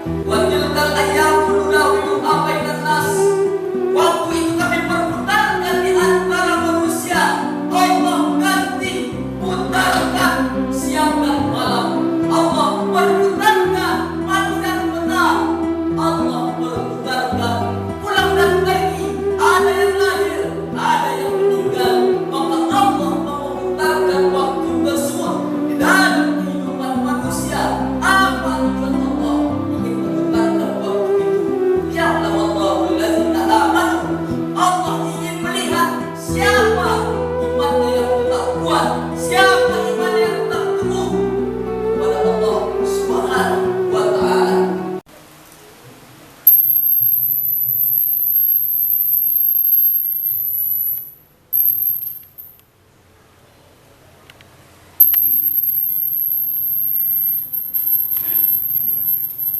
Wa tilkal ayyamu nudawiluha bainan nas. Waktu itu kami perputarkan di antara manusia. Allah ganti putarkan siang dan malam. Allah perputarkan pagi dan petang. Allah perputarkan pulang dan pergi. Ada yang lahir, ada yang meninggal. Maka Allah memutarkan waktu tersebut di dalam kehidupan manusia. Apa tujuan Allah ingin memutarkan waktu itu? Ya'lamu Allahu allazina amanu. Allah ingin melihat siapa imannya yang tetap kuat, siapa imannya yang tetap teguh kepada Allah Subhanahu wa ta'ala.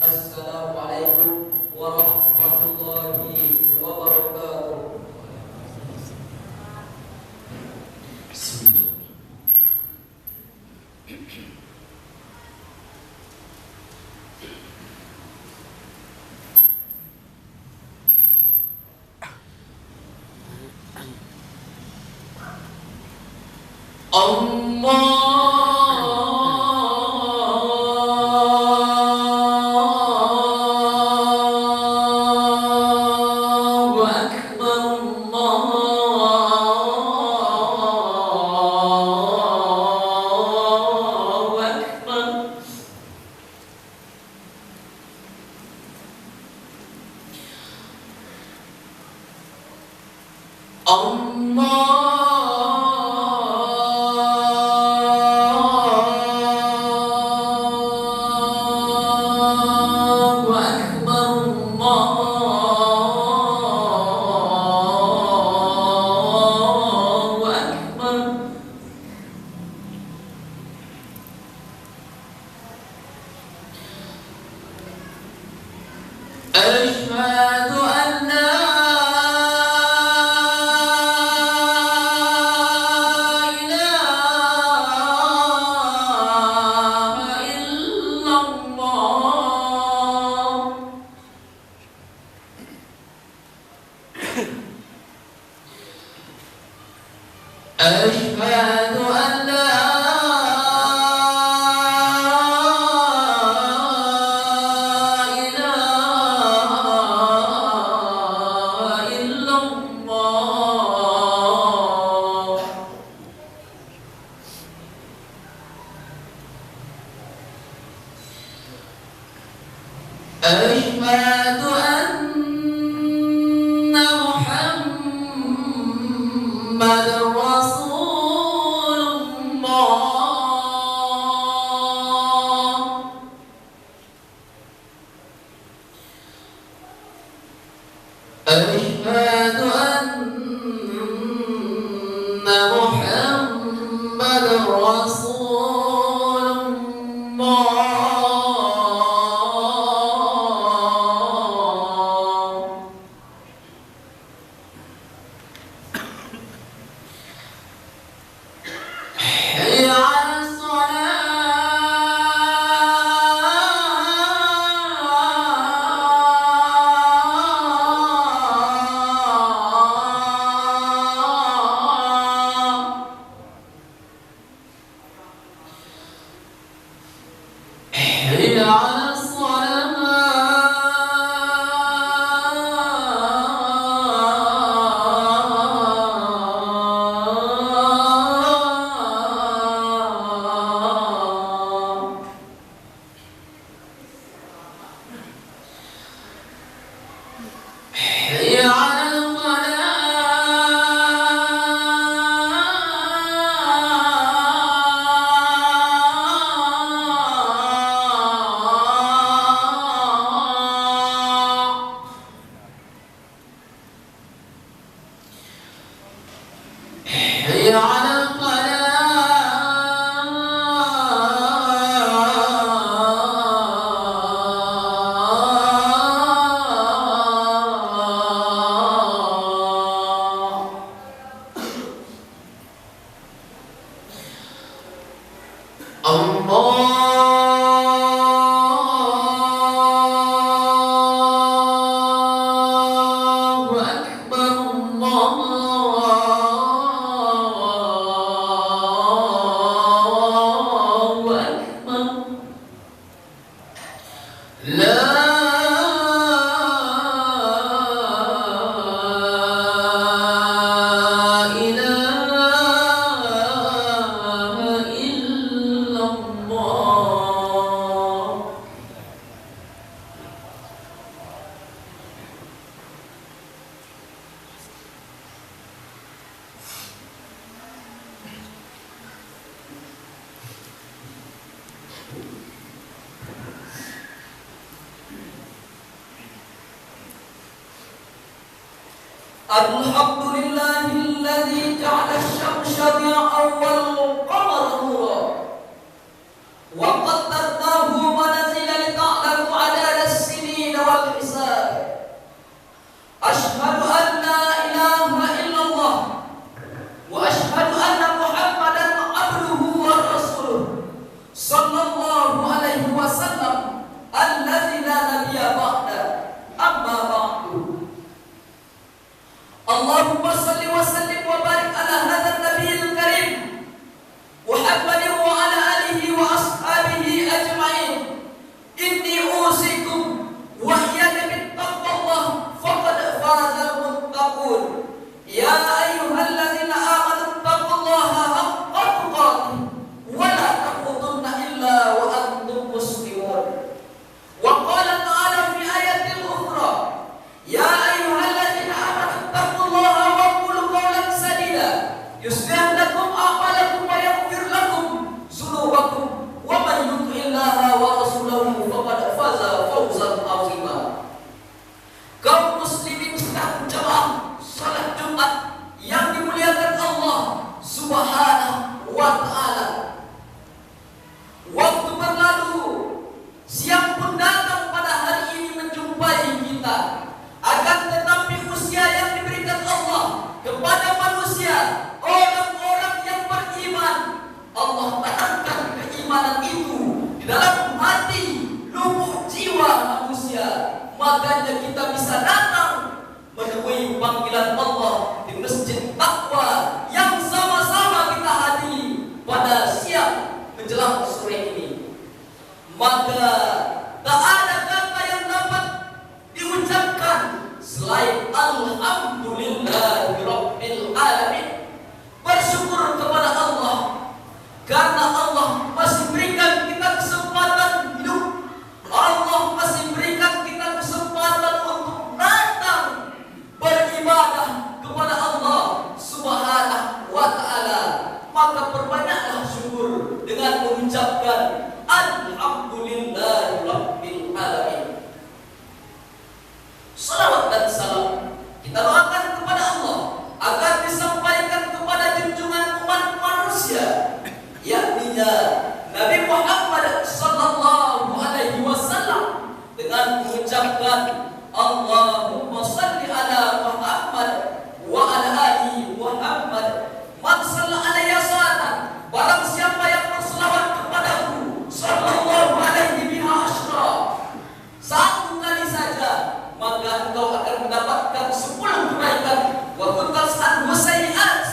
Assalamualaikum warahmatullahi wabarakatuh. Allahu Akbar, Allahu Akbar. Allahu Akbar, Allahu Akbar. Asyhadu an la ilaha illallah. Asyhadu an la ilaha illallah. Asyhadu anna Muhammadar Rasulullah. Asyhadu anna Muhammadar Rasulullah. Hayya 'alas salah. Alhamdulillahilladzi ja'ala asy-syamsa di'a'an wal qamara nuran wa qaddarnahu manazila li ta'lamu 'adada as-sinina wal hisab. Asyhadu an la ilaha illallah wa asyhadu anna Muhammadan 'abduhu wa rasuluh sallallahu alaihi wasallam allazi la nabiyya ba'da. Amma ba'du. Allahumma salli wa sallim wa barik ala hadzal nabiyil karim Muhammadin wa ala alihi wa ashabihi ajma'in. Inni usikum wa iyyakum bittaqwallah faqad fazal muttaqun. Ya ayyuhalladzina amanu taqullaha haqqa tuqatih wa la tamutunna illa wa antum muslimun. Wa qala ta'ala fi ayatil ukhra, ya ayyuhalladzina amanu taqullaha wa qulu qawlan sadida yuslih lakum a'malakum wa yaghfir lakum dzunubakum wa man yuti'illaha wa rasulahu faqad faza fawzan 'azima. Kaum muslimin sedang jamaah salat Jumat yang dimuliakan Allah Subhanahu wa taala. Waktu berlalu, siang pun datang pada hari ini menjumpai kita. Akan tetapi usia yang diberikan Allah kepada manusia, orang-orang yang beriman, Allah tanamkan keimanan itu di dalam hati, lubuk jiwa manusia. Makanya kita bisa datang menemui panggilan Allah di masjid takwa yang sama-sama kita hadiri pada siang menjelang sore ini. Maka tak ada kata yang dapat diucapkan selain alhamdulillahi rabbil alamin. Bersyukur kepada Allah karena Allah masih berikan kita kesempatan hidup. Allah masih berikan kita kesempatan untuk datang beribadah kepada Allah Subhanahu wa taala. Maka perbanyaklah syukur dengan mengucapkan alhamdulillahi rabbil alamin. Salawat dan salam kita doakan kepada Allah agar disampaikan kepada junjungan umat manusia, yakninya Nabi Muhammad sallallahu alaihi wasallam, dengan mengucapkan Allahumma salli ala Muhammad wa ala ali Muhammad. Man shalla alaihi salatan, barang siapa yang berselawat kepadaku sallallahu alaihi biha asyra, satu kali saja, maka engkau akan mendapatkan 10 kebaikan. Wa kuntas anhu sayyi'at,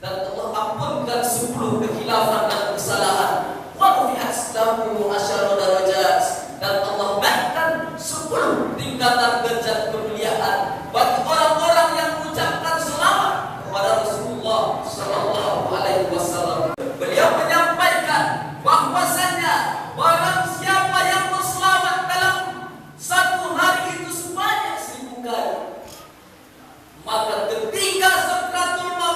dan Allah ampunkan 10 kekhilafan dan kesalahan. Wa rufi'at lahu asyara darajat, dan Allah bahkan 10 tingkatan derajat kemuliaan bagi orang-orang yang mengucapkan selawat kepada Rasulullah sallallahu alaihi wasallam. Beliau menyampaikan bahwasanya barang siapa yang berselawat dalam satu hari itu sebanyak 1000 kali, maka ketika Sakratul Maut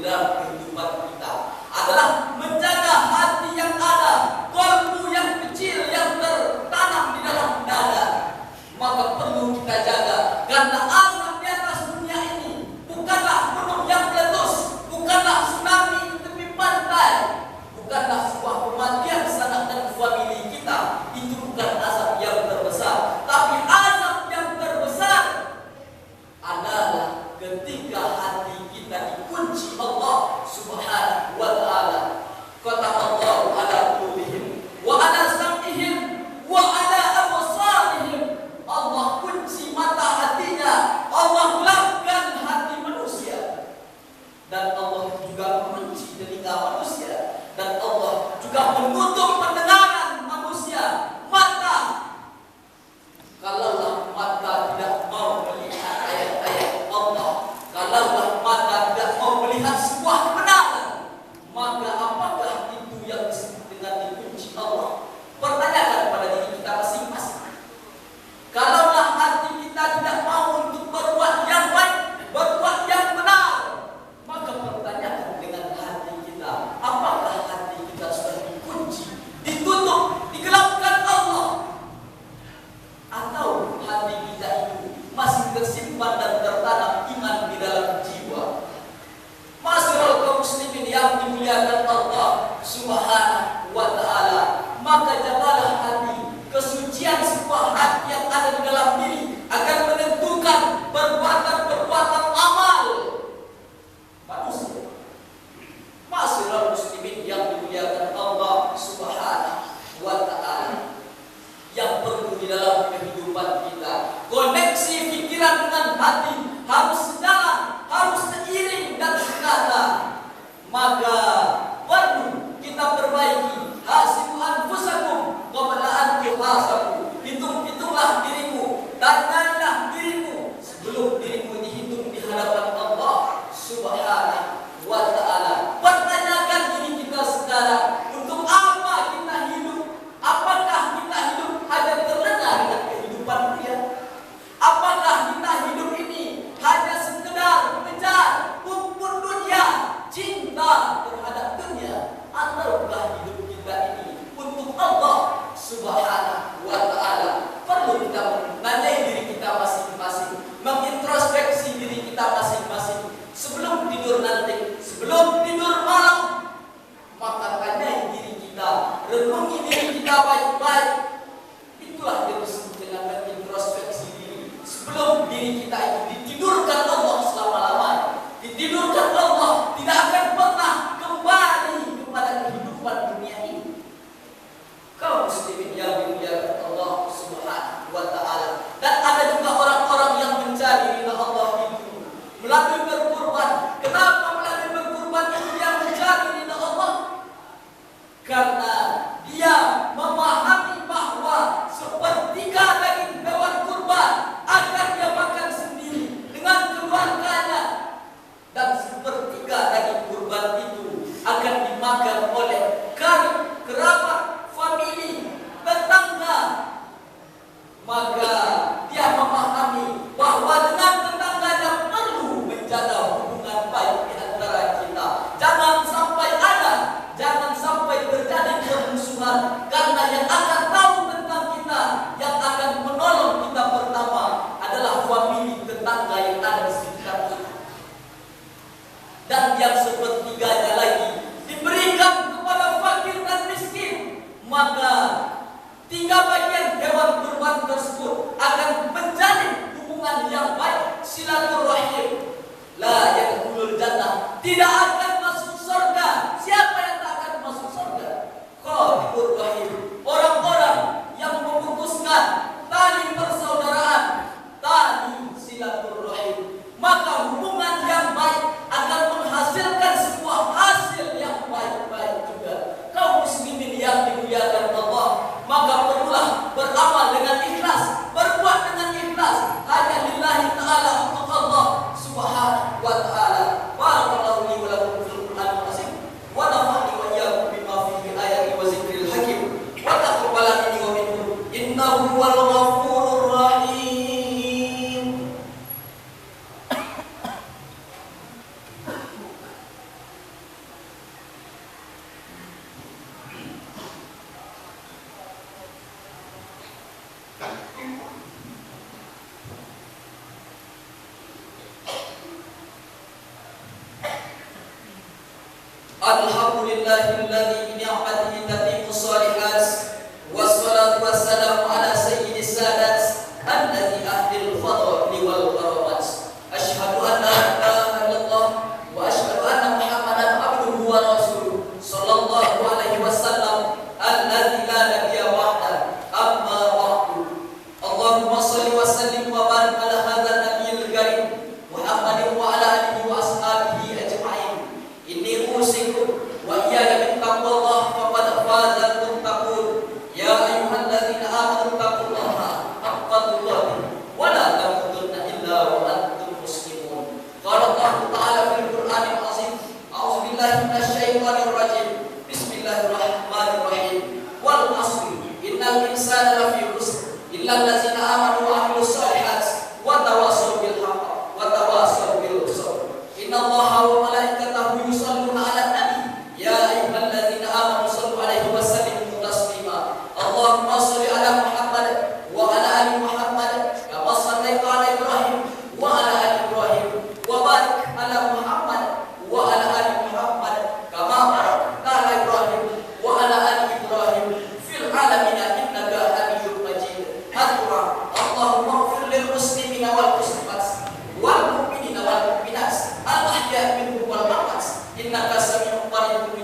dalam kehidupan kita adalah menjaga hati yang ada, kolbu yang kecil yang tertanam di dalam dada. Maka perlu kita jaga, karena azab di atas dunia ini bukanlah gunung yang meletus, bukanlah tsunami di tepi pantai, bukanlah sebuah kematian sanak dan famili kita. Itu bukan azab yang terbesar, tapi azab yang terbesar adalah ketika hati kita dikunci Allah Subhanahu wa ta'ala. Kata Allah, ala qulubihim wa ala sam'ihim wa ala absarihim. Allah kunci mata hatinya, Allah gelapkan hati manusia, dan Allah juga mengunci telinga manusia, dan Allah juga menutup pendengaran manusia. Mata, kalaulah mata tidak mau melihat ayat-ayat Allah, kalaulah mata tidak mau melihat sebuah kebenaran, maka apakah itu yang disebut dengan dikunci Allah? Pertanyakan pada diri kita masing-masing. Kalaulah hati kita tidak mau untuk berbuat yang baik, berbuat yang benar, maka pertanyakan dengan hati kita, apakah hati kita sudah dikunci, ditutup, digelapkan Allah? Atau hati kita itu masih tersimpan dan tertanam iman di dalam jiwa? Masyaallah kaum muslimin yang dimuliakan Allah Subhanahu wa ta'ala, maka jagalah hati. Kesucian sebuah hati yang ada di dalam diri akan menentukan perbuatan-perbuatan amal manusia. Masyaallah muslimin yang dimuliakan Allah Subhanahu wa ta'ala, yang perlu di dalam kehidupan kita, koneksi pikiran dengan hati harus sejalan, harus seiring dan sekata. Maka perlu kita perbaiki. Hasibu anfusakum qabla an tuhasabu. Hitung-hitunglah dirimu, tanyailah dirimu sebelum dirimu dihitung di hadapan Allah Subhanahu wa ta'ala. Pertanyakan diri kita sekarang, untuk apa kita hidup? Apakah kita hidup hanya terlena dengan kehidupan dunia? Apakah kita hidup ini hanya sekedar mengejar rumput dunia, cinta terhadap dunia? Ataukah hidup kita ini untuk Allah Subhanahu wa ta'ala? Perlu kita menanyai diri kita masing-masing, mengintrospeksi diri kita masing-masing sebelum tidur nanti, sebelum tidur malam. Maka tanyai diri kita, renungi diri kita baik-baik. Itulah yang disebut dengan mengintrospeksi diri sebelum diri kita itu ditidurkan Allah selama-lamanya. Ditidurkan Allah, tidak akan pernah kembali kepada kehidupan dunia ini. Kaum muslimin yang dimuliakan Allah Subhanahu wa ta'ala. Dan ada juga orang-orang yang mencari ridha Allah itu melalui berkurban. Kenapa melalui berkurban itu dia mencari ridha Allah? Karena dia memahami bahwa sepertiga daging hewan kurban akan dia makan sendiri dengan keluarganya, dan sepertiga daging kurban itu akan dimakan oleh karib, kerabat, famili, tetangga. Maka dia memahami bahwa dengan tetangganya perlu menjaga hubungan baik di antara kita. Jangan sampai ada, jangan sampai terjadi permusuhan, karena yang akan tahu tentang kita, yang akan menolong kita pertama adalah famili, tetangga yang ada di sekitar kita. Dan yang sepertiganya lagi diberikan kepada fakir dan miskin. Maka 3 bagian hewan kurban tersebut akan menjalin hubungan yang baik, silaturahim. La yadkhulul jannah, tidak akan masuk surga. Siapa yang tak akan masuk surga? Qatibur rahim, orang-orang yang memutuskan tali persaudaraan, tali silaturahim. Maka hubungan yang baik akan menghasilkan sebuah hasil yang baik-baik juga. Kaum muslimin yang dimuliakan Allah, maka perlulah beramal dengan ikhlas, berbuat dengan ikhlas hanya lillahi ta'ala, untuk Allah Subhanahu wa ta'ala. Barakallahu li wa Alhamdulillahilladzi bi ni'matihi tatimmu shalihat. Wassalatu wassalamu ala sayyidis sadat alladzi ahdil fadli wal karamat. Asyhadu an la ilaha illallah wa asyhadu anna Muhammadan abduhu wa rasuluh sallallahu alaihi wasallam alladzi la nabiyya ba'da. Amma ba'du. Allahumma shalli wa sallim wa barik ala hadzal nabiyil karim Muhammadin wa ala alihi wa ashabihi ajma'in. Inni usikum wa iyaya min taqwallah faqad faza al-muttaqun. Ya ayyuhalladzina amanu taqullaha haqqa tuqatih wa la tamutunna illa wa antum muslimun. Qala Allah Ta'ala fil Qur'anil azim. A'udzu billahi minasy syaithanir rajim. Bismillahirrahmanirrahim. Wal 'ashri innal insana lafi khusr illa alladzina amanu wa 'amilus shalihat wa tawassaw bil haqq wa tawassaw bil sabr. Innallaha wa malaikatahu yusholluna 'alan nabi ya ayyuhalladzina amanu shallu 'alaihi wa sallimu taslima. Allahumma shalli 'ala Muhammad wa 'ala ali Muhammad kama shallaita 'ala Ibrahim wa 'ala ali Ibrahim wa barik 'ala Muhammad wa 'ala ali Muhammad kama barakta 'ala Ibrahim wa 'ala ali Ibrahim fil 'alamin innaka Hamidzum Majid. Hadra Allahumma ighfir lil muslimina wal muslimat wal mu'minina wal mu'minat al ahya'i minhum wal amwat innaka samii'un qaribun